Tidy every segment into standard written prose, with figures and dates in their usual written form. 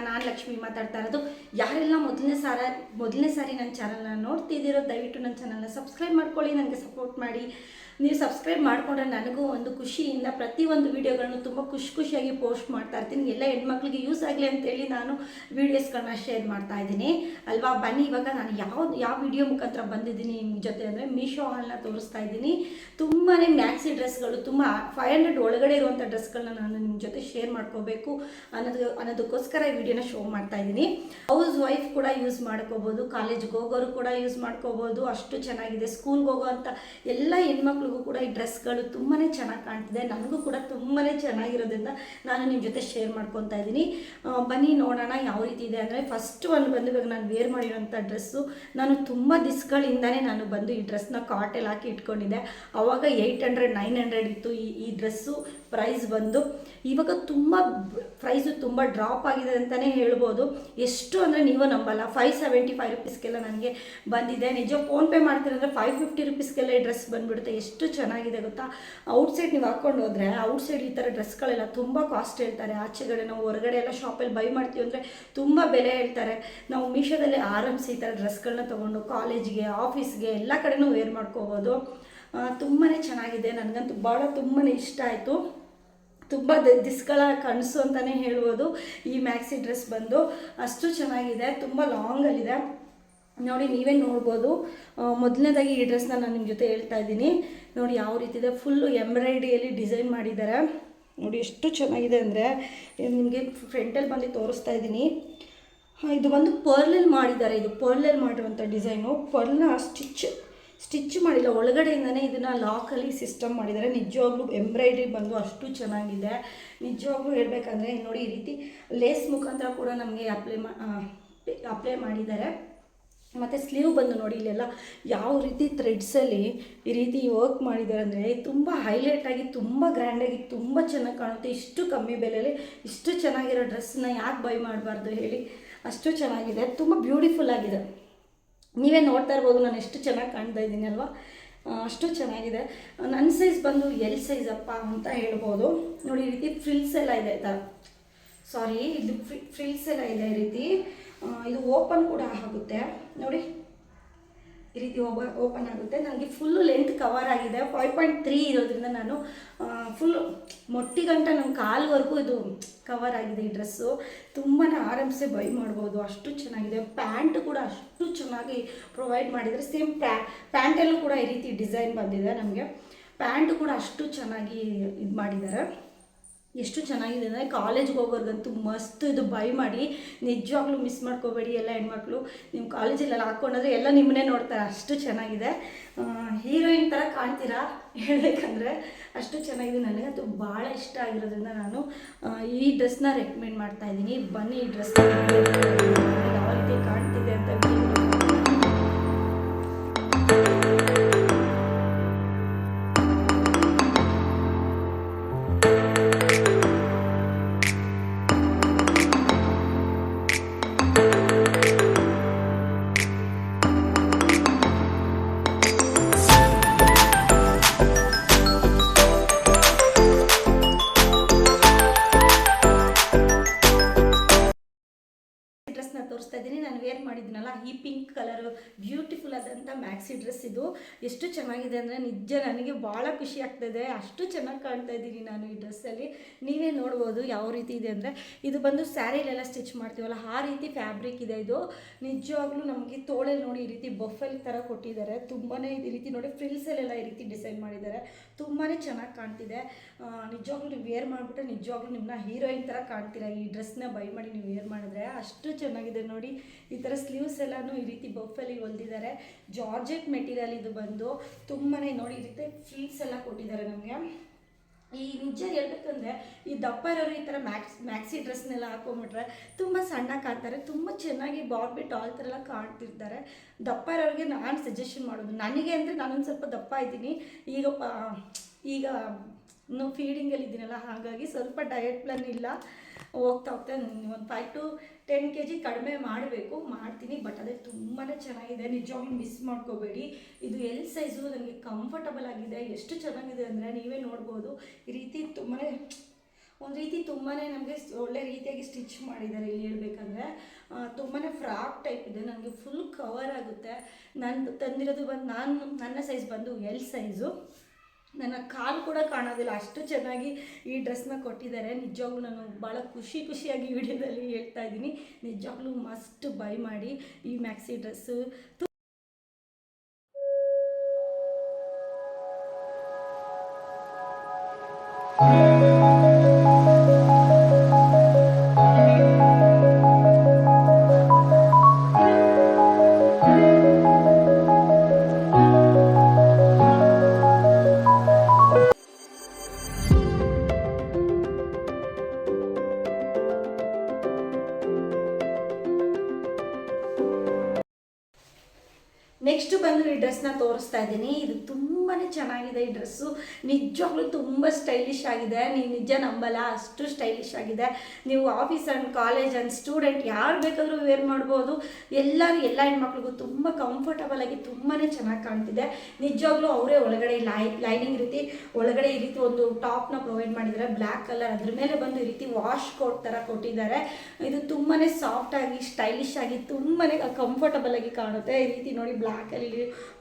ನಾನು ಲಕ್ಷ್ಮಿ ಮಾತಾಡ್ತಾ ಇರೋದು. ಯಾರೆಲ್ಲ ಮೊದಲನೇ ಸಾರಿ ನನ್ನ ಚಾನಲ್ನ ನೋಡ್ತಿದ್ದೀರೋ ದಯವಿಟ್ಟು ನನ್ನ ಚಾನಲ್ನ ಸಬ್ಸ್ಕ್ರೈಬ್ ಮಾಡ್ಕೊಳ್ಳಿ, ನನಗೆ ಸಪೋರ್ಟ್ ಮಾಡಿ. ನೀವು ಸಬ್ಸ್ಕ್ರೈಬ್ ಮಾಡಿಕೊಂಡ್ರೆ ನನಗೂ ಒಂದು ಖುಷಿಯಿಂದ ಪ್ರತಿಯೊಂದು ವೀಡಿಯೋಗಳನ್ನು ತುಂಬ ಖುಷಿಯಾಗಿ ಪೋಸ್ಟ್ ಮಾಡ್ತಾ ಇರ್ತೀನಿ. ಎಲ್ಲ ಹೆಣ್ಮಕ್ಳಿಗೆ ಯೂಸ್ ಆಗಲಿ ಅಂತೇಳಿ ನಾನು ವೀಡಿಯೋಸ್ಗಳನ್ನ ಶೇರ್ ಮಾಡ್ತಾ ಇದ್ದೀನಿ ಅಲ್ವಾ. ಬನ್ನಿ, ಇವಾಗ ನಾನು ಯಾವ ವಿಡಿಯೋ ಮುಖಾಂತರ ಬಂದಿದ್ದೀನಿ ನಿಮ್ಮ ಜೊತೆ ಅಂದರೆ ಮೀಶೋ ಹಾಲ್ನ ತೋರಿಸ್ತಾ ಇದ್ದೀನಿ. ತುಂಬಾ ಮ್ಯಾಕ್ಸಿ ಡ್ರೆಸ್ಗಳು, ತುಂಬ 500 ಒಳಗಡೆ ಇರುವಂಥ ಡ್ರೆಸ್ಗಳನ್ನ ನಾನು ನಿಮ್ಮ ಜೊತೆ ಶೇರ್ ಮಾಡ್ಕೋಬೇಕು ಅನ್ನೋದಕ್ಕೋಸ್ಕರ ಈ ವಿಡಿಯೋನ ಶೋ ಮಾಡ್ತಾ ಇದ್ದೀನಿ. ಹೌಸ್ ವೈಫ್ ಕೂಡ ಯೂಸ್ ಮಾಡ್ಕೋಬೋದು, ಕಾಲೇಜ್ಗೆ ಹೋಗೋರು ಕೂಡ ಯೂಸ್ ಮಾಡ್ಕೋಬೋದು, ಅಷ್ಟು ಚೆನ್ನಾಗಿದೆ. ಸ್ಕೂಲ್ಗೆ ಹೋಗೋ ಅಂತ ಎಲ್ಲ ಹೆಣ್ಮಕ್ಳಿಗೂ ಕೂಡ ಈ ಡ್ರೆಸ್ಗಳು ತುಂಬಾ ಚೆನ್ನಾಗಿ ಕಾಣ್ತಿದೆ. ನನಗೂ ಕೂಡ ತುಂಬಾ ಚೆನ್ನಾಗಿರೋದ್ರಿಂದ ನಾನು ನಿಮ್ಮ ಜೊತೆ ಶೇರ್ ಮಾಡ್ಕೊತಾ ಇದ್ದೀನಿ. ಬನ್ನಿ ನೋಡೋಣ ಯಾವ ರೀತಿ ಇದೆ ಅಂದರೆ, ಫಸ್ಟ್ ಒಂದು ಬಂದು ಇವಾಗ ನಾನು ವೇರ್ ಮಾಡಿರೋಂಥ ಡ್ರೆಸ್ಸು. ನಾನು ತುಂಬ ದಿವಸಗಳಿಂದನೇ ನಾನು ಬಂದು ಈ ಡ್ರೆಸ್ನ ಕಾಟಲ್ಲಿ ಹಾಕಿ ಇಟ್ಕೊಂಡಿದ್ದೆ. ಆವಾಗ 800-900 ಇತ್ತು ಈ ಡ್ರೆಸ್ಸು ಪ್ರೈಸ್ ಬಂದು. ಇವಾಗ ಪ್ರೈಸು ತುಂಬ ಡ್ರಾಪ್ ಆಗಿದೆ ಅಂತಲೇ ಹೇಳ್ಬೋದು. ಎಷ್ಟು ಅಂದರೆ ನೀವು ನಂಬಲ್ಲ, 575 ರುಪೀಸ್ಗೆಲ್ಲ ನನಗೆ ಬಂದಿದೆ. ನಿಜ ಫೋನ್ಪೇ ಮಾಡ್ತೀರಂದರೆ 550 ರುಪೀಸ್ಗೆಲ್ಲ ಈ ಡ್ರೆಸ್ ಬಂದುಬಿಡುತ್ತೆ. ಎಷ್ಟು ಚೆನ್ನಾಗಿದೆ ಗೊತ್ತಾ. ಔಟ್ಸೈಡ್ ನೀವು ಹಾಕ್ಕೊಂಡು ಹೋದರೆ ಔಟ್ಸೈಡ್ ಈ ಥರ ಡ್ರೆಸ್ಗಳೆಲ್ಲ ತುಂಬ ಕಾಸ್ಟ್ ಹೇಳ್ತಾರೆ. ಆಚೆಗಡೆ ನಾವು ಹೊರಗಡೆ ಎಲ್ಲ ಶಾಪಲ್ಲಿ ಬೈ ಮಾಡ್ತೀವಿ ಅಂದರೆ ತುಂಬ ಬೆಲೆ ಹೇಳ್ತಾರೆ. ನಾವು ಮೀಶೋದಲ್ಲಿ ಆರಾಮ್ಸೆ ಈ ಥರ ಡ್ರೆಸ್ಗಳನ್ನ ತೊಗೊಂಡು ಕಾಲೇಜಿಗೆ, ಆಫೀಸ್ಗೆ ಎಲ್ಲ ಕಡೆನೂ ವೇರ್ ಮಾಡ್ಕೋಬೋದು. ತುಂಬಾ ಚೆನ್ನಾಗಿದೆ. ನನಗಂತೂ ತುಂಬಾ ಇಷ್ಟ ಆಯಿತು. ತುಂಬ ದಿಸ್ಗಳ ಕನಸು ಅಂತಲೇ ಹೇಳ್ಬೋದು ಈ ಮ್ಯಾಕ್ಸಿ ಡ್ರೆಸ್ ಬಂದು. ಅಷ್ಟು ಚೆನ್ನಾಗಿದೆ, ತುಂಬ ಲಾಂಗಲ್ಲಿದೆ ನೋಡಿ, ನೀವೇ ನೋಡ್ಬೋದು. ಮೊದಲನೇದಾಗಿ ಈ ಡ್ರೆಸ್ನ ನಾನು ನಿಮ್ಮ ಜೊತೆ ಹೇಳ್ತಾ ಇದ್ದೀನಿ ನೋಡಿ ಯಾವ ರೀತಿ ಇದೆ. ಫುಲ್ಲು ಎಂಬ್ರಾಯ್ಡ್ರಿಯಲ್ಲಿ ಡಿಸೈನ್ ಮಾಡಿದ್ದಾರೆ ನೋಡಿ, ಎಷ್ಟು ಚೆನ್ನಾಗಿದೆ ಅಂದರೆ. ನಿಮಗೆ ಫ್ರಂಟಲ್ಲಿ ಬಂದು ತೋರಿಸ್ತಾ ಇದ್ದೀನಿ. ಇದು ಬಂದು ಪರ್ಲಲ್ಲಿ ಮಾಡಿದ್ದಾರೆ. ಇದು ಪರ್ಲಲ್ಲಿ ಮಾಡಿರುವಂಥ ಡಿಸೈನು. ಪರ್ಲ್ನ ಸ್ಟಿಚ್ ಮಾಡಿಲ್ಲ, ಒಳಗಡೆಯಿಂದನೇ ಇದನ್ನು ಲಾಕಲ್ಲಿ ಸಿಸ್ಟಮ್ ಮಾಡಿದ್ದಾರೆ. ನಿಜವಾಗ್ಲೂ ಎಂಬ್ರಾಯ್ಡ್ರಿ ಬಂದು ಅಷ್ಟು ಚೆನ್ನಾಗಿದೆ. ನಿಜವಾಗ್ಲೂ ಹೇಳಬೇಕಂದ್ರೆ ನೋಡಿ, ಈ ರೀತಿ ಲೇಸ್ ಮುಖಾಂತರ ಕೂಡ ನಮಗೆ ಅಪ್ಲೈ ಮಾಡಿದ್ದಾರೆ. ಮತ್ತು ಸ್ಲೀವ್ ಬಂದು ನೋಡಿ, ಇಲ್ಲೆಲ್ಲ ಯಾವ ರೀತಿ ಥ್ರೆಡ್ಸಲ್ಲಿ ಈ ರೀತಿ ವರ್ಕ್ ಮಾಡಿದ್ದಾರೆ ಅಂದರೆ ತುಂಬ ಹೈಲೈಟಾಗಿ, ತುಂಬ ಗ್ರ್ಯಾಂಡಾಗಿ, ತುಂಬ ಚೆನ್ನಾಗಿ ಕಾಣುತ್ತೆ. ಇಷ್ಟು ಕಮ್ಮಿ ಬೆಲೆಯಲ್ಲಿ ಇಷ್ಟು ಚೆನ್ನಾಗಿರೋ ಡ್ರೆಸ್ನ ಯಾಕೆ ಬೈ ಮಾಡಬಾರ್ದು ಹೇಳಿ. ಅಷ್ಟು ಚೆನ್ನಾಗಿದೆ, ತುಂಬ ಬ್ಯೂಟಿಫುಲ್ ಆಗಿದೆ. ನೀವೇ ನೋಡ್ತಾ ಇರ್ಬೋದು ನಾನು ಎಷ್ಟು ಚೆನ್ನಾಗಿ ಕಾಣ್ತಾ ಇದ್ದೀನಿ ಅಲ್ವಾ. ಅಷ್ಟು ಚೆನ್ನಾಗಿದೆ. ನನ್ನ ಸೈಜ್ ಬಂದು ಎಲ್ ಸೈಜ್ ಅಪ್ಪ ಅಂತ ಹೇಳ್ಬೋದು ನೋಡಿ. ಈ ರೀತಿ ಫ್ರಿಲ್ಸ್ ಎಲ್ಲ ಇದೆ ಇದು ಫ್ರಿಲ್ಸ್ ಎಲ್ಲ ಇದೆ ಈ ರೀತಿ. ಇದು ಓಪನ್ ಕೂಡ ಆಗುತ್ತೆ ನೋಡಿ, ಈ ರೀತಿ ಓಪನ್ ಆಗುತ್ತೆ. ನನಗೆ ಫುಲ್ಲು ಲೆಂತ್ ಕವರ್ ಆಗಿದೆ. 5.3 ಇರೋದ್ರಿಂದ ನಾನು ಫುಲ್ಲು ಮೊಟ್ಟಿಗಂಟ ನನ್ನ ಕಾಲ್ವರೆಗೂ ಇದು ಕವರ್ ಆಗಿದೆ ಈ ಡ್ರೆಸ್ಸು. ತುಂಬಾ ಆರಾಮ್ಸೆ ಬೈ ಮಾಡ್ಬೋದು, ಅಷ್ಟು ಚೆನ್ನಾಗಿದೆ. ಪ್ಯಾಂಟ್ ಕೂಡ ಅಷ್ಟು ಚೆನ್ನಾಗಿ ಪ್ರೊವೈಡ್ ಮಾಡಿದರೆ. ಸೇಮ್ ಪ್ಯಾಂಟಲ್ಲೂ ಕೂಡ ಈ ರೀತಿ ಡಿಸೈನ್ ಬಂದಿದೆ ನಮಗೆ. ಪ್ಯಾಂಟ್ ಕೂಡ ಅಷ್ಟು ಚೆನ್ನಾಗಿ ಇದು ಮಾಡಿದ್ದಾರೆ. ಎಷ್ಟು ಚೆನ್ನಾಗಿದೆ ಅಂದರೆ ಕಾಲೇಜ್ಗೆ ಹೋಗೋರ್ಗಂತೂ ಮಸ್ತ್ ಇದು ಬೈ ಮಾಡಿ. ನಿಜವಾಗ್ಲೂ ಮಿಸ್ ಮಾಡ್ಕೋಬೇಡಿ ಎಲ್ಲ ಹೆಣ್ಮಕ್ಳು. ನಿಮ್ಮ ಕಾಲೇಜಲ್ಲೆಲ್ಲ ಹಾಕ್ಕೊಂಡ್ರೆ ಎಲ್ಲ ನಿಮ್ಮನ್ನೇ ನೋಡ್ತಾರೆ, ಅಷ್ಟು ಚೆನ್ನಾಗಿದೆ. ಹೀರೋಯಿನ್ ಥರ ಕಾಣ್ತೀರಾ ಹೇಳಬೇಕಂದ್ರೆ, ಅಷ್ಟು ಚೆನ್ನಾಗಿದೆ. ನನಗಂತೂ ಭಾಳ ಇಷ್ಟ ಆಗಿರೋದ್ರಿಂದ ನಾನು ಈ ಡ್ರೆಸ್ನ ರೆಕಮೆಂಡ್ ಮಾಡ್ತಾಯಿದ್ದೀನಿ. ಬನ್ನಿ ಈ ಡ್ರೆಸ್ ಯಾವ ರೀತಿ ಕಾಣ್ತಿದೆ ಅಂತ ತೋರಿಸ್ತಾ ಇದ್ದೀನಿ. ನಾನು ವೇರ್ ಮಾಡಿದ್ದೀನಲ್ಲ ಈ ಪಿಂಕ್ ಕಲರು ಬ್ಯೂಟಿಫುಲ್ ಆದಂಥ ಮ್ಯಾಕ್ಸಿ ಡ್ರೆಸ್. ಇದು ಎಷ್ಟು ಚೆನ್ನಾಗಿದೆ ಅಂದರೆ ನಿಜ ನನಗೆ ಭಾಳ ಖುಷಿ ಆಗ್ತಾಯಿದೆ. ಅಷ್ಟು ಚೆನ್ನಾಗಿ ಕಾಣ್ತಾ ಇದ್ದೀನಿ ನಾನು ಈ ಡ್ರೆಸ್ಸಲ್ಲಿ. ನೀವೇ ನೋಡ್ಬೋದು ಯಾವ ರೀತಿ ಇದೆ ಅಂದರೆ, ಇದು ಬಂದು ಸ್ಯಾರಿಲೆಲ್ಲ ಸ್ಟಿಚ್ ಮಾಡ್ತೀವಲ್ಲ ಆ ರೀತಿ ಫ್ಯಾಬ್ರಿಕ್ ಇದೆ ಇದು. ನಿಜವಾಗ್ಲೂ ನಮಗೆ ತೋಳಲ್ಲಿ ನೋಡಿ ಈ ರೀತಿ ಬಫೆಲ್ ಥರ ಕೊಟ್ಟಿದ್ದಾರೆ. ತುಂಬಾ ಈ ರೀತಿ ನೋಡಿ ಫ್ರಿಲ್ಸಲ್ಲೆಲ್ಲ ಈ ರೀತಿ ಡಿಸೈನ್ ಮಾಡಿದ್ದಾರೆ. ತುಂಬಾ ಚೆನ್ನಾಗಿ ಕಾಣ್ತಿದೆ. ನಿಜವಾಗ್ಲೂ ನೀವು ವೇರ್ ಮಾಡಿಬಿಟ್ರೆ ನಿಜವಾಗ್ಲೂ ನಿಮ್ಮನ್ನ ಹೀರೋಯಿನ್ ಥರ ಕಾಣ್ತೀರಾ. ಈ ಡ್ರೆಸ್ನ ಬೈ ಮಾಡಿ ನೀವು ವೇರ್ ಮಾಡಿದ್ರೆ ಅಷ್ಟು ಚೆನ್ನಾಗಿದೆ ನೋಡಿ. ಈ ಥರ ಸ್ಲೀವ್ಸ್ ಎಲ್ಲನೂ ಈ ರೀತಿ ಬಫಲ್ಲಿ ಹೊಲ್ದಿದ್ದಾರೆ. ಜಾರ್ಜೆಟ್ ಮೆಟೀರಿಯಲ್ ಇದು ಬಂದು ತುಂಬಾ ನೋಡಿ ಈ ರೀತಿ ಫ್ರಿಲ್ಸ್ ಎಲ್ಲ ಕೊಟ್ಟಿದ್ದಾರೆ ನಮಗೆ. ಈ ನಿಜ ಹೇಳ್ಬೇಕಂದ್ರೆ ಈ ದಪ್ಪ ಇರೋರು ಈ ಥರ ಮ್ಯಾಕ್ಸಿ ಡ್ರೆಸ್ನೆಲ್ಲ ಹಾಕೊಂಬಿಟ್ರೆ ತುಂಬ ಸಣ್ಣ ಕಾಣ್ತಾರೆ. ತುಂಬ ಚೆನ್ನಾಗಿ ಬಾರ್ಬಿ ಡಾಲ್ ಥರ ಎಲ್ಲ ಕಾಣ್ತಿರ್ತಾರೆ. ದಪ್ಪ ಇರೋರಿಗೆ ನಾನು ಸಜೆಷನ್ ಮಾಡೋದು, ನನಗೆ ಅಂದರೆ ನಾನೊಂದು ಸ್ವಲ್ಪ ದಪ್ಪ ಇದ್ದೀನಿ ಈಗ ಇನ್ನೂ ಫೀಡಿಂಗಲ್ಲಿ ಇದ್ದೀನಲ್ಲ, ಹಾಗಾಗಿ ಸ್ವಲ್ಪ ಡಯಟ್ ಪ್ಲಾನ್ ಇಲ್ಲ. ಹೋಗ್ತಾ ಒಂದು 5 to 10 kg ಕಡಿಮೆ ಮಾಡ್ತೀನಿ. ಬಟ್ ಅದೇ ತುಂಬಾ ಚೆನ್ನಾಗಿದೆ. ನಿಜವಾಗ್ಲೂ ಮಿಸ್ ಮಾಡ್ಕೋಬೇಡಿ. ಇದು ಎಲ್ ಸೈಜು, ನನಗೆ ಕಂಫರ್ಟಬಲ್ ಆಗಿದೆ. ಎಷ್ಟು ಚೆನ್ನಾಗಿದೆ ಅಂದರೆ ನೀವೇ ನೋಡ್ಬೋದು. ಈ ರೀತಿ ತುಂಬಾ ಒಂದು ರೀತಿ ತುಂಬಾ ನಮಗೆ ಒಳ್ಳೆ ರೀತಿಯಾಗಿ ಸ್ಟಿಚ್ ಮಾಡಿದ್ದಾರೆ. ಇಲ್ಲಿ ಹೇಳ್ಬೇಕಂದ್ರೆ ತುಂಬಾ ಫ್ರಾಕ್ ಟೈಪ್ ಇದೆ, ನನಗೆ ಫುಲ್ ಕವರ್ ಆಗುತ್ತೆ. ನಾನು ತಂದಿರೋದು ಬಂದು ನನ್ನ ಸೈಜ್ ಬಂದು ಎಲ್ ಸೈಜು. ನನ್ನ ಕಾಲು ಕೂಡ ಕಾಣೋದಿಲ್ಲ, ಅಷ್ಟು ಚೆನ್ನಾಗಿ ಈ ಡ್ರೆಸ್ನ ಕೊಟ್ಟಿದ್ದಾರೆ. ನಿಜವಾಗ್ಲೂ ನಾನು ಭಾಳ ಖುಷಿಯಾಗಿ ವಿಡಿಯೋದಲ್ಲಿ ಹೇಳ್ತಾ ಇದ್ದೀನಿ. ನಿಜವಾಗ್ಲೂ ಮಸ್ಟ್ ಬೈ ಮಾಡಿ ಈ ಮ್ಯಾಕ್ಸಿ ಡ್ರೆಸ್ಸು. ನೆಕ್ಸ್ಟ್ ಬಂದು ಈ ಡ್ರೆಸ್ನ ತೋರಿಸ್ತಾ ಇದ್ದೀನಿ. ಇದು ತುಂಬಾ ಚೆನ್ನಾಗಿದೆ. ಈ ಡ್ರೆಸ್ಸು ನಿಜವಾಗ್ಲೂ ತುಂಬ ಸ್ಟೈಲಿಶ್ ಆಗಿದೆ. ನೀವು ನಿಜ ನಂಬಲ್ಲ, ಅಷ್ಟು ಸ್ಟೈಲಿಶ್ ಆಗಿದೆ. ನೀವು office and college and student ಯಾರು ಬೇಕಾದರೂ ವೇರ್ ಮಾಡ್ಬೋದು. ಎಲ್ಲ ಹೆಣ್ಮಕ್ಳಿಗೂ ತುಂಬ ಕಂಫರ್ಟಬಲ್ ಆಗಿ ತುಂಬಾ ಚೆನ್ನಾಗಿ ಕಾಣ್ತಿದೆ. ನಿಜವಾಗ್ಲೂ ಅವರೇ ಒಳಗಡೆ ಲೈನಿಂಗ್ ರೀತಿ ಒಳಗಡೆ ಈ ರೀತಿ ಒಂದು ಟಾಪ್ನ ಪ್ರೊವೈಡ್ ಮಾಡಿದ್ದಾರೆ, ಬ್ಲ್ಯಾಕ್ ಕಲರ್. ಅದ್ರ ಮೇಲೆ ಬಂದು ಈ ರೀತಿ ವಾಶ್ ಕೋಟ್ ಥರ ಕೊಟ್ಟಿದ್ದಾರೆ. ಇದು ತುಂಬಾ ಸಾಫ್ಟಾಗಿ ಸ್ಟೈಲಿಶ್ ಆಗಿ ತುಂಬಾ ಕಂಫರ್ಟಬಲ್ ಆಗಿ ಕಾಣುತ್ತೆ. ಈ ರೀತಿ ನೋಡಿ ಬ್ಲ್ಯಾಕಲ್ಲಿ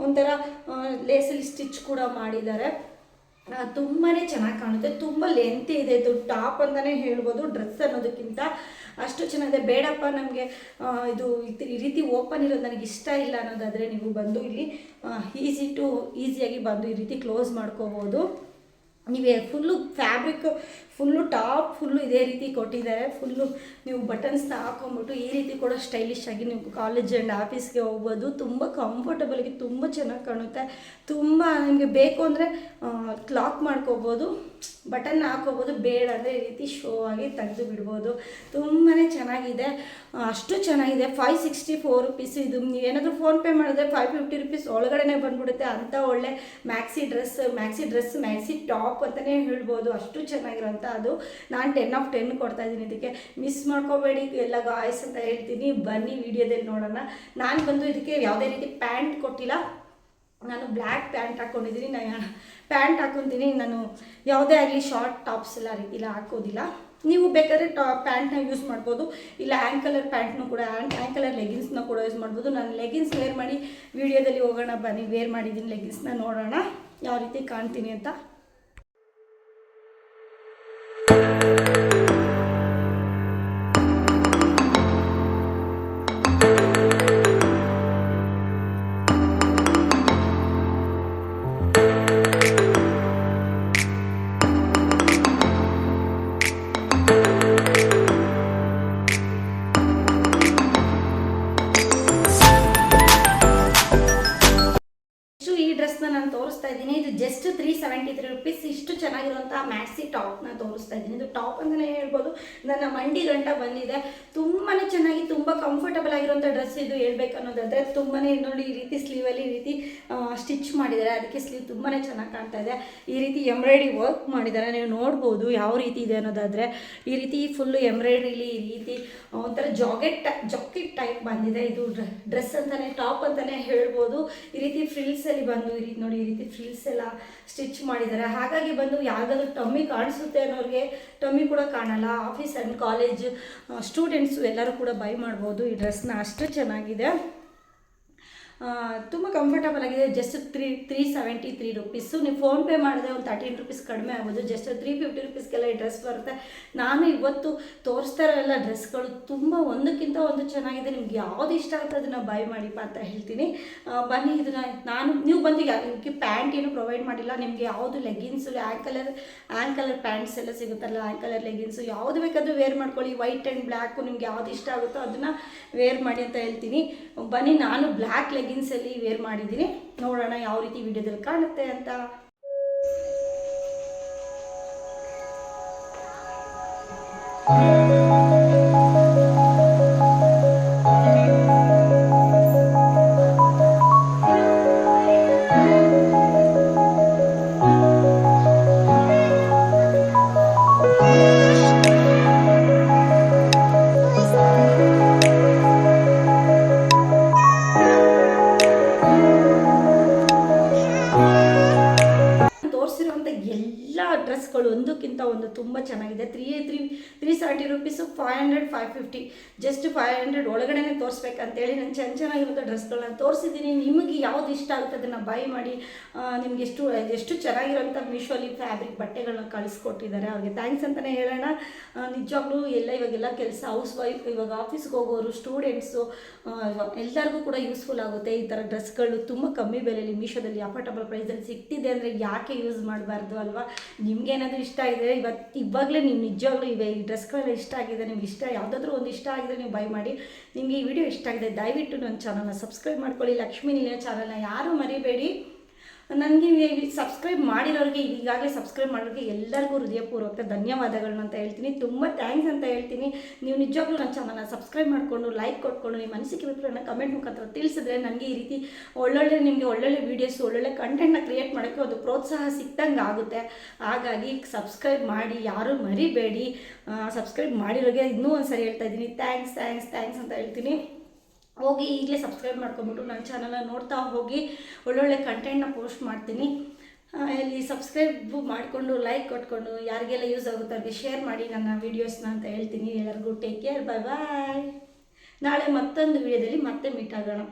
ಒಂಥರ ಲೇಸಲ್ಲಿ ಸ್ಟಿಚ್ ಕೂಡ ಮಾಡಿದ್ದಾರೆ. ತುಂಬಾ ಚೆನ್ನಾಗಿ ಕಾಣುತ್ತೆ. ತುಂಬ ಲೆಂತಿ ಇದೆ. ಇದು ಟಾಪ್ ಅಂತಲೇ ಹೇಳ್ಬೋದು, ಡ್ರೆಸ್ ಅನ್ನೋದಕ್ಕಿಂತ ಅಷ್ಟು ಚೆನ್ನಾಗಿದೆ. ಬೇಡಪ್ಪ ನಮಗೆ ಇದು ಈ ರೀತಿ ಓಪನ್ ಇರೋದು ನನಗೆ ಇಷ್ಟ ಇಲ್ಲ ಅನ್ನೋದಾದರೆ ನೀವು ಬಂದು ಇಲ್ಲಿ ಈಸಿಯಾಗಿ ಬಂದು ಈ ರೀತಿ ಕ್ಲೋಸ್ ಮಾಡ್ಕೋಬೋದು. ನೀವೇ full fabric full top full ಇದೇ ರೀತಿ ಕೊಟ್ಟಿದ್ದಾರೆ. ಫುಲ್ಲು ನೀವು ಬಟನ್ಸ್ನ ಹಾಕೊಂಬಿಟ್ಟು ಈ ರೀತಿ ಕೂಡ ಸ್ಟೈಲಿಶ್ ಆಗಿ ನೀವು ಕಾಲೇಜ್ ಆ್ಯಂಡ್ ಆಫೀಸ್ಗೆ ಹೋಗ್ಬೋದು. ತುಂಬ ಕಂಫರ್ಟಬಲಾಗಿ ತುಂಬ ಚೆನ್ನಾಗಿ ಕಾಣುತ್ತೆ. ತುಂಬ ನಿಮಗೆ ಬೇಕು ಅಂದರೆ ಲಾಕ್ ಮಾಡ್ಕೋಬೋದು, ಬಟನ್ ಹಾಕೋಬೋದು. ಬೇಡ ಅಂದರೆ ಈ ರೀತಿ ಶೋ ಆಗಿ ತೆಗೆದು ಬಿಡ್ಬೋದು. ತುಂಬಾ ಚೆನ್ನಾಗಿದೆ, ಅಷ್ಟು ಚೆನ್ನಾಗಿದೆ. 564 ರುಪೀಸ್. ಇದು ನೀವೇನಾದರೂ ಫೋನ್ಪೇ ಮಾಡಿದ್ರೆ 550 ರುಪೀಸ್ ಒಳಗಡೆ ಬಂದುಬಿಡುತ್ತೆ. ಅಂಥ ಒಳ್ಳೆ ಮ್ಯಾಕ್ಸಿ ಮ್ಯಾಕ್ಸಿ ಟಾಪ್ ಅಂತಲೇ ಹೇಳ್ಬೋದು. ಅಷ್ಟು ಚೆನ್ನಾಗಿರೋಂಥ ಅದು. ನಾನು 10 of 10 ಕೊಡ್ತಾ ಇದ್ದೀನಿ. ಇದಕ್ಕೆ ಮಿಸ್ ಮಾಡ್ಕೋಬೇಡಿ, ಎಲ್ಲ ಗಾಯ್ಸ್ ಅಂತ ಹೇಳ್ತೀನಿ. ಬನ್ನಿ ವಿಡಿಯೋದಲ್ಲಿ ನೋಡೋಣ. ನಾನು ಬಂದು ಇದಕ್ಕೆ ಯಾವುದೇ ರೀತಿ ಪ್ಯಾಂಟ್ ಕೊಟ್ಟಿಲ್ಲ, ನಾನು ಬ್ಲ್ಯಾಕ್ ಪ್ಯಾಂಟ್ ಹಾಕ್ಕೊಂಡಿದ್ದೀನಿ. ನಾನು ಪ್ಯಾಂಟ್ ಹಾಕ್ಕೊತೀನಿ. ನಾನು ಯಾವುದೇ ಆಗಲಿ ಶಾರ್ಟ್ ಟಾಪ್ಸ್ ಎಲ್ಲ ರೀತಿಲ್ಲ ಹಾಕೋದಿಲ್ಲ. ನೀವು ಬೇಕಾದರೆ ಪ್ಯಾಂಟ್ನ ಯೂಸ್ ಮಾಡ್ಬೋದು, ಇಲ್ಲ ಆ್ಯಂಕಲರ್ ಪ್ಯಾಂಟ್ನೂ ಕೂಡ ಆ್ಯಂಕಲರ್ ಲೆಗಿನ್ಸ್ನ ಕೂಡ ಯೂಸ್ ಮಾಡ್ಬೋದು. ನಾನು ಲೆಗಿನ್ಸ್ ವೇರ್ ಮಾಡಿ ವಿಡಿಯೋದಲ್ಲಿ ಹೋಗೋಣ ಬನ್ನಿ. ವೇರ್ ಮಾಡಿದ್ದೀನಿ ಲೆಗಿನ್ಸ್ನ, ನೋಡೋಣ ಯಾವ ರೀತಿ ಕಾಣ್ತೀನಿ ಅಂತ. ನಾನು ತೋರಿಸ್ತಾ ಇದ್ದೀನಿ. ಇದು ಜಸ್ಟ್ 373 ರುಪೀಸ್. ಇಷ್ಟು ಚೆನ್ನಾಗಿರುವಂಥ ಮ್ಯಾಕ್ಸಿ ಟಾಪ್ನ ತೋರಿಸ್ತಾ ಇದ್ದೀನಿ. ಇದು ಟಾಪ್ ಅಂತಲೇ ಹೇಳ್ಬೋದು. ನನ್ನ ಮಂಡಿ ಗಂಟ ಬಂದಿದೆ. ತುಂಬಾ ಚೆನ್ನಾಗಿ ತುಂಬ ಕಂಫರ್ಟಬಲ್ ಆಗಿರುವಂಥ ಡ್ರೆಸ್ ಇದು. ಹೇಳ್ಬೇಕು ಅನ್ನೋದಾದರೆ ತುಂಬಾ ನೋಡಿ ಈ ರೀತಿ ಸ್ಲೀವಲ್ಲಿ ಈ ರೀತಿ ಸ್ಟಿಚ್ ಮಾಡಿದ್ದಾರೆ. ಅದಕ್ಕೆ ಸ್ಲೀವ್ ತುಂಬಾ ಚೆನ್ನಾಗಿ ಕಾಣ್ತಾ ಇದೆ. ಈ ರೀತಿ ಎಂಬ್ರಾಯ್ಡ್ರಿ ವರ್ಕ್ ಮಾಡಿದ್ದಾರೆ, ನೀವು ನೋಡ್ಬೋದು ಯಾವ ರೀತಿ ಇದೆ ಅನ್ನೋದಾದರೆ. ಈ ರೀತಿ ಫುಲ್ಲು ಎಂಬ್ರಾಯ್ಡ್ರಿಲಿ ಈ ರೀತಿ ಒಂಥರ ಜಾಕೆಟ್ ಟೈಪ್ ಬಂದಿದೆ. ಇದು ಡ್ರೆಸ್ ಅಂತಲೇ ಟಾಪ್ ಅಂತಲೇ ಹೇಳ್ಬೋದು. ಈ ರೀತಿ ಫ್ರಿಲ್ಸಲ್ಲಿ ಬಂದು ಈ ರೀತಿ ನೋಡಿ ಈ ರೀತಿ ಫ್ರಿಲ್ಸ್ ಎಲ್ಲ ಸ್ಟಿಚ್ ಮಾಡಿದ್ದಾರೆ. ಹಾಗಾಗಿ ಬಂದು ಯಾರಿಗಾದ್ರೂ ಟಮ್ಮಿ ಕಾಣಿಸುತ್ತೆ ಅನ್ನೋರಿಗೆ ಟಮ್ಮಿ ಕೂಡ ಕಾಣಲ್ಲ. ಆಫೀಸ್ ಆ್ಯಂಡ್ ಕಾಲೇಜ್ ಸ್ಟೂಡೆಂಟ್ಸು ಎಲ್ಲರೂ ಕೂಡ ಬೈ ಮಾಡ್ಬೋದು ಈ ಡ್ರೆಸ್ನ. ಅಷ್ಟು ಚೆನ್ನಾಗಿದೆ, ತುಂಬ ಕಂಫರ್ಟಬಲ್ ಆಗಿದೆ. Just 373 rupees. ನೀವು ಫೋನ್ಪೇ ಮಾಡಿದ್ರೆ ಒಂದು 13 ರುಪೀಸ್ ಕಡಿಮೆ ಆಗ್ಬೋದು. ಜಸ್ಟ್ 350 ರುಪೀಸ್ಗೆಲ್ಲ ಈ ಡ್ರೆಸ್ ಬರುತ್ತೆ. ನಾನು ಇವತ್ತು ತೋರಿಸ್ತಾ ಇರೋಲ್ಲ ಡ್ರೆಸ್ಗಳು ತುಂಬ ಒಂದಕ್ಕಿಂತ ಒಂದು ಚೆನ್ನಾಗಿದೆ. ನಿಮ್ಗೆ ಯಾವುದು ಇಷ್ಟ ಆಗುತ್ತೆ ಅದನ್ನು ಬೈ ಮಾಡಿಪ್ಪ ಅಂತ ಹೇಳ್ತೀನಿ. ಬನ್ನಿ, ಇದನ್ನು ನೀವು ಬಂದು ಇದಕ್ಕೆ ಪ್ಯಾಂಟ್ ಏನು ಪ್ರೊವೈಡ್ ಮಾಡಿಲ್ಲ. ನಿಮಗೆ ಯಾವುದು ಲೆಗಿನ್ಸು ಆ್ಯಂಕಲರ್ ಪ್ಯಾಂಟ್ಸ್ ಎಲ್ಲ ಸಿಗುತ್ತಲ್ಲ, ಆ್ಯಂಕಲರ್ ಲೆಗಿನ್ಸು ಯಾವುದು ಬೇಕಾದರೂ ವೇರ್ ಮಾಡ್ಕೊಳ್ಳಿ. ವೈಟ್ ಆ್ಯಂಡ್ ಬ್ಲ್ಯಾಕು ನಿಮ್ಗೆ ಯಾವುದು ಇಷ್ಟ ಆಗುತ್ತೋ ಅದನ್ನು ವೇರ್ ಮಾಡಿ ಅಂತ ಹೇಳ್ತೀನಿ. ಬನ್ನಿ, ನಾನು ಬ್ಲ್ಯಾಕ್ ಲೆಗಿನ್ಸಲ್ಲಿ ವೇರ್ ಮಾಡಿದ್ದೀನಿ. ನೋಡೋಣ ಯಾವ ರೀತಿ ವಿಡಿಯೋದಲ್ಲಿ ಕಾಣುತ್ತೆ ಅಂತ. ಡ್ರೆಸ್ಗಳು ಒಂದಕ್ಕಿಂತ ಒಂದು ತುಂಬ ಚೆನ್ನಾಗಿದೆ. 370 ರುಪೀಸು, 500, 550, ಜಸ್ಟ್ 500 ಒಳಗಡೆ ತೋರಿಸ್ಬೇಕಂತೇಳಿ ನಾನು ಚೆನ್ನಾಗಿರೋ ಡ್ರೆಸ್ಗಳನ್ನ ತೋರಿಸಿದ್ದೀನಿ. ನಿಮಗೆ ಯಾವುದು ಇಷ್ಟ ಆಗುತ್ತೆ ಅದನ್ನು ಬೈ ಮಾಡಿ. ನಿಮ್ಗೆ ಎಷ್ಟು ಚೆನ್ನಾಗಿರೋಂಥ ಮೀಶೋಲಿ ಫ್ಯಾಬ್ರಿಕ್ ಬಟ್ಟೆಗಳನ್ನ ಕಳಿಸ್ಕೊಟ್ಟಿದ್ದಾರೆ, ಅವ್ರಿಗೆ ಥ್ಯಾಂಕ್ಸ್ ಅಂತಲೇ ಹೇಳೋಣ. ನಿಜವಾಗ್ಲೂ ಇವಾಗೆಲ್ಲ ಕೆಲಸ, ಹೌಸ್ ವೈಫ್, ಇವಾಗ ಆಫೀಸ್ಗೆ ಹೋಗೋರು, ಸ್ಟೂಡೆಂಟ್ಸು, ಎಲ್ಲರಿಗೂ ಕೂಡ ಯೂಸ್ಫುಲ್ ಆಗುತ್ತೆ ಈ ಥರ ಡ್ರೆಸ್ಗಳು. ತುಂಬ ಕಮ್ಮಿ ಬೆಲೆಯಲ್ಲಿ ಮೀಶೋದಲ್ಲಿ ಅಫೋರ್ಡಬಲ್ ಪ್ರೈಸಲ್ಲಿ ಸಿಗ್ತಿದೆ ಅಂದರೆ ಯಾಕೆ ಯೂಸ್ ಮಾಡಬಾರ್ದು ಅಲ್ವಾ? ನಿಮ್ಗೇನಾದರೂ ಇಷ್ಟ ಆಗಿದೆ ಇವಾಗಲೇ ನೀವು ನಿಜವಾಗ್ಲೂ ಈ ಡ್ರೆಸ್ಗಳೆಲ್ಲ ಇಷ್ಟ ಆಗಿದೆ, ನಿಮ್ಗೆ ಯಾವುದಾದ್ರೂ ಒಂದು ಇಷ್ಟ ಆಗಿದೆ ನೀವು ಬೈ ಮಾಡಿ. ನಿಮಗೆ ಈ ವಿಡಿಯೋ ಇಷ್ಟ ಆಗಿದೆ ದಯವಿಟ್ಟು ನನ್ನ ಚಾನಲ್ನ ಸಬ್ಸ್ಕ್ರೈಬ್ ಮಾಡ್ಕೊಳ್ಳಿ. ಲಕ್ಷ್ಮೀ ನಿಲಯ ಚಾನಲ್ನ ಯಾರೂ ಮರಿಬೇಡಿ. ನನಗೆ ಸಬ್ಸ್ಕ್ರೈಬ್ ಮಾಡಿರೋರಿಗೆ, ಈಗಾಗಲೇ ಸಬ್ಸ್ಕ್ರೈಬ್ ಮಾಡೋರಿಗೆ ಎಲ್ಲರಿಗೂ ಹೃದಯಪೂರ್ವಕ ಧನ್ಯವಾದಗಳನ್ನ ಅಂತ ಹೇಳ್ತೀನಿ. ತುಂಬ ಥ್ಯಾಂಕ್ಸ್ ಅಂತ ಹೇಳ್ತೀನಿ. ನೀವು ನಿಜವಾಗ್ಲೂ ನನ್ನ ಚಾನಲ್ನ ಸಬ್ಸ್ಕ್ರೈಬ್ ಮಾಡಿಕೊಂಡು ಲೈಕ್ ಕೊಟ್ಕೊಂಡು ನಿಮ್ಮ ಅನಿಸಿಕೆ ಅಭಿಪ್ರಾಯನ ಕಮೆಂಟ್ ಮುಖಾಂತರ ತಿಳಿಸಿದ್ರೆ ನನಗೆ ಈ ರೀತಿ ನಿಮಗೆ ಒಳ್ಳೊಳ್ಳೆ ವೀಡಿಯೋಸ್, ಒಳ್ಳೊಳ್ಳೆ ಕಂಟೆಂಟ್ನ ಕ್ರಿಯೇಟ್ ಮಾಡೋಕ್ಕೆ ಒಂದು ಪ್ರೋತ್ಸಾಹ ಸಿಕ್ತಂಗೆ ಆಗುತ್ತೆ. ಹಾಗಾಗಿ ಸಬ್ಸ್ಕ್ರೈಬ್ ಮಾಡಿ, ಯಾರೂ ಮರಿಬೇಡಿ. ಸಬ್ಸ್ಕ್ರೈಬ್ ಮಾಡಿರೋರಿಗೆ ಇನ್ನೂ ಒಂದು ಸರಿ ಹೇಳ್ತಾ ಇದ್ದೀನಿ, ಥ್ಯಾಂಕ್ಸ್ ಅಂತ ಹೇಳ್ತೀನಿ. ಹೋಗಿ ಈಗಲೇ ಸಬ್ಸ್ಕ್ರೈಬ್ ಮಾಡ್ಕೊಂಬಿಟ್ಟು ನನ್ನ ಚಾನಲ್ನ ನೋಡ್ತಾ ಹೋಗಿ, ಒಳ್ಳೊಳ್ಳೆ ಕಂಟೆಂಟ್ನ ಪೋಸ್ಟ್ ಮಾಡ್ತೀನಿ. ಇಲ್ಲಿ ಸಬ್ಸ್ಕ್ರೈಬ್ ಮಾಡಿಕೊಂಡು ಲೈಕ್ ಕೊಟ್ಕೊಂಡು ಯಾರಿಗೆಲ್ಲ ಯೂಸ್ ಆಗುತ್ತೆ ಅವ್ರಿಗೆ ಶೇರ್ ಮಾಡಿ ನನ್ನ ವೀಡಿಯೋಸ್ನ ಅಂತ ಹೇಳ್ತೀನಿ. ಎಲ್ಲರಿಗೂ ಟೇಕ್ ಕೇರ್, ಬಾಯ್. ನಾಳೆ ಮತ್ತೊಂದು ವಿಡಿಯೋದಲ್ಲಿ ಮತ್ತೆ ಮೀಟ್ ಆಗೋಣ.